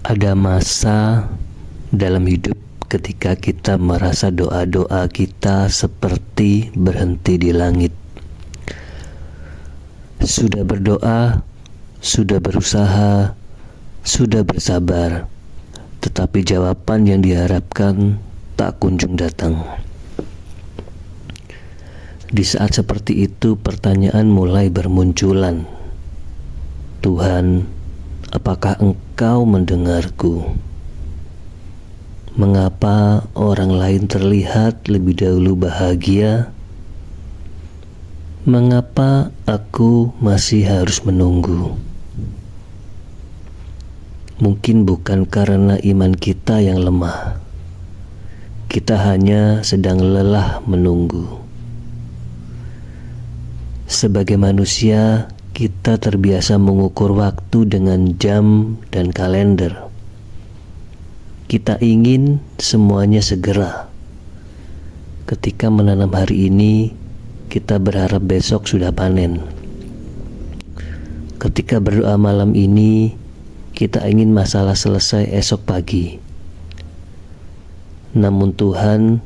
Ada masa dalam hidup ketika kita merasa doa-doa kita seperti berhenti di langit. Sudah berdoa, sudah berusaha, sudah bersabar, tetapi jawaban yang diharapkan tak kunjung datang. Di saat seperti itu, pertanyaan mulai bermunculan. Tuhan, apakah Engkau mendengarku? Mengapa orang lain terlihat lebih dahulu bahagia? Mengapa aku masih harus menunggu? Mungkin bukan karena iman kita yang lemah. Kita hanya sedang lelah menunggu. Sebagai manusia, kita terbiasa mengukur waktu dengan jam dan kalender. Kita ingin semuanya segera. Ketika menanam hari ini, kita berharap besok sudah panen. Ketika berdoa malam ini, kita ingin masalah selesai esok pagi. Namun Tuhan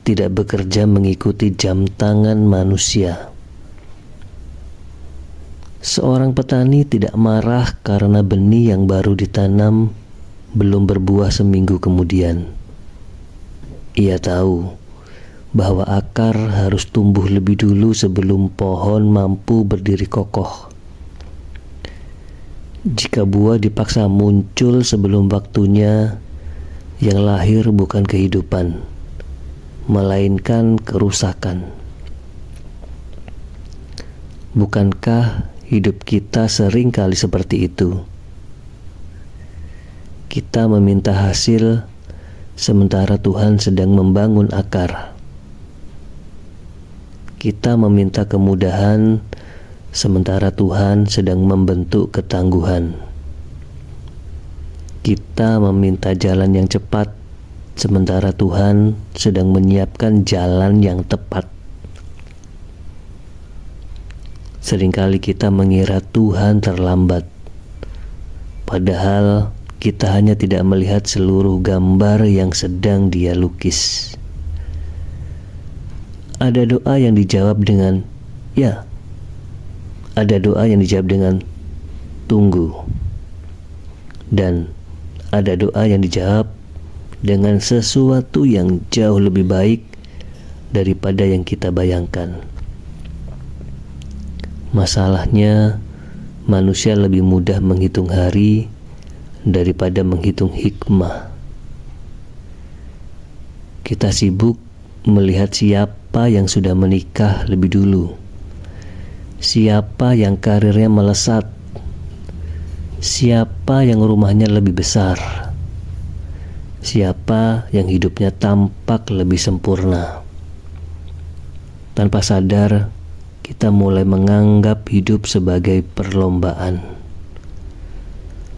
tidak bekerja mengikuti jam tangan manusia. Seorang petani tidak marah karena benih yang baru ditanam belum berbuah seminggu kemudian. Ia tahu bahwa akar harus tumbuh lebih dulu sebelum pohon mampu berdiri kokoh. Jika buah dipaksa muncul sebelum waktunya, yang lahir bukan kehidupan, melainkan kerusakan. Bukankah hidup kita sering kali seperti itu? Kita meminta hasil, sementara Tuhan sedang membangun akar. Kita meminta kemudahan, sementara Tuhan sedang membentuk ketangguhan. Kita meminta jalan yang cepat, sementara Tuhan sedang menyiapkan jalan yang tepat. Seringkali kita mengira Tuhan terlambat, padahal kita hanya tidak melihat seluruh gambar yang sedang Dia lukis. Ada doa yang dijawab dengan ya, ada doa yang dijawab dengan tunggu, dan ada doa yang dijawab dengan sesuatu yang jauh lebih baik daripada yang kita bayangkan. Masalahnya, manusia lebih mudah menghitung hari daripada menghitung hikmah. Kita sibuk melihat siapa yang sudah menikah lebih dulu, siapa yang karirnya melesat, siapa yang rumahnya lebih besar, siapa yang hidupnya tampak lebih sempurna. Tanpa sadar, kita mulai menganggap hidup sebagai perlombaan.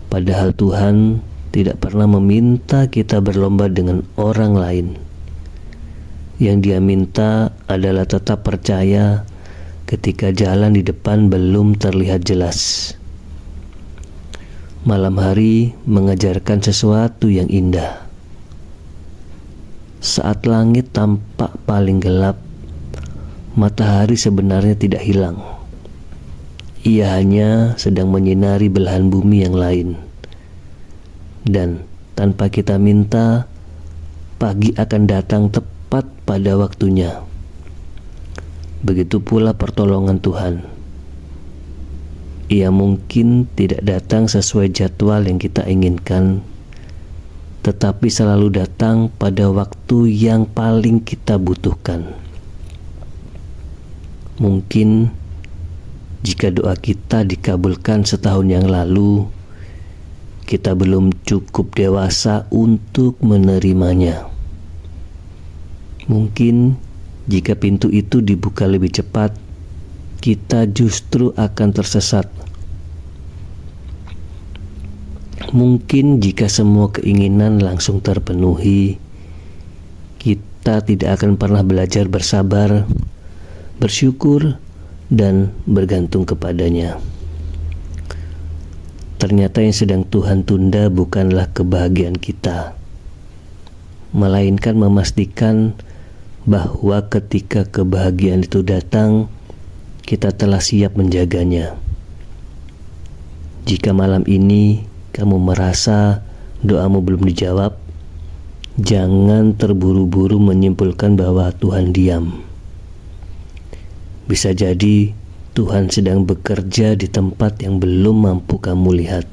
Padahal Tuhan tidak pernah meminta kita berlomba dengan orang lain. Yang Dia minta adalah tetap percaya ketika jalan di depan belum terlihat jelas. Malam hari mengajarkan sesuatu yang indah. Saat langit tampak paling gelap, matahari sebenarnya tidak hilang. Ia hanya sedang menyinari belahan bumi yang lain. Dan tanpa kita minta, pagi akan datang tepat pada waktunya. Begitu pula pertolongan Tuhan. Ia mungkin tidak datang sesuai jadwal yang kita inginkan, tetapi selalu datang pada waktu yang paling kita butuhkan. Mungkin jika doa kita dikabulkan setahun yang lalu, kita belum cukup dewasa untuk menerimanya. Mungkin jika pintu itu dibuka lebih cepat, kita justru akan tersesat. Mungkin jika semua keinginan langsung terpenuhi, kita tidak akan pernah belajar bersabar, bersyukur, dan bergantung kepadanya. Ternyata yang sedang Tuhan tunda bukanlah kebahagiaan kita, melainkan memastikan bahwa ketika kebahagiaan itu datang, kita telah siap menjaganya. Jika malam ini kamu merasa doamu belum dijawab, jangan terburu-buru menyimpulkan bahwa Tuhan diam. Bisa jadi Tuhan sedang bekerja di tempat yang belum mampu kamu lihat.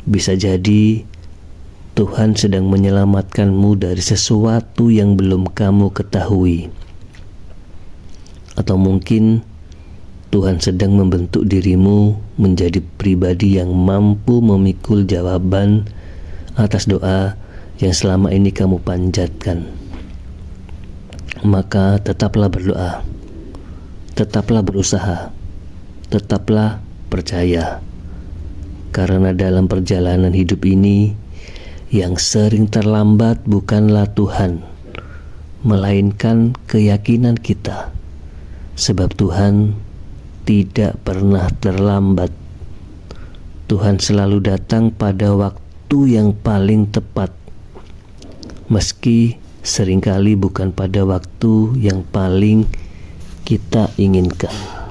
Bisa jadi Tuhan sedang menyelamatkanmu dari sesuatu yang belum kamu ketahui. Atau mungkin Tuhan sedang membentuk dirimu menjadi pribadi yang mampu memikul jawaban atas doa yang selama ini kamu panjatkan. Maka tetaplah berdoa, tetaplah berusaha, tetaplah percaya. Karena dalam perjalanan hidup ini, yang sering terlambat bukanlah Tuhan, melainkan keyakinan kita. Sebab Tuhan tidak pernah terlambat. Tuhan selalu datang pada waktu yang paling tepat, meski seringkali bukan pada waktu yang paling kita inginkan.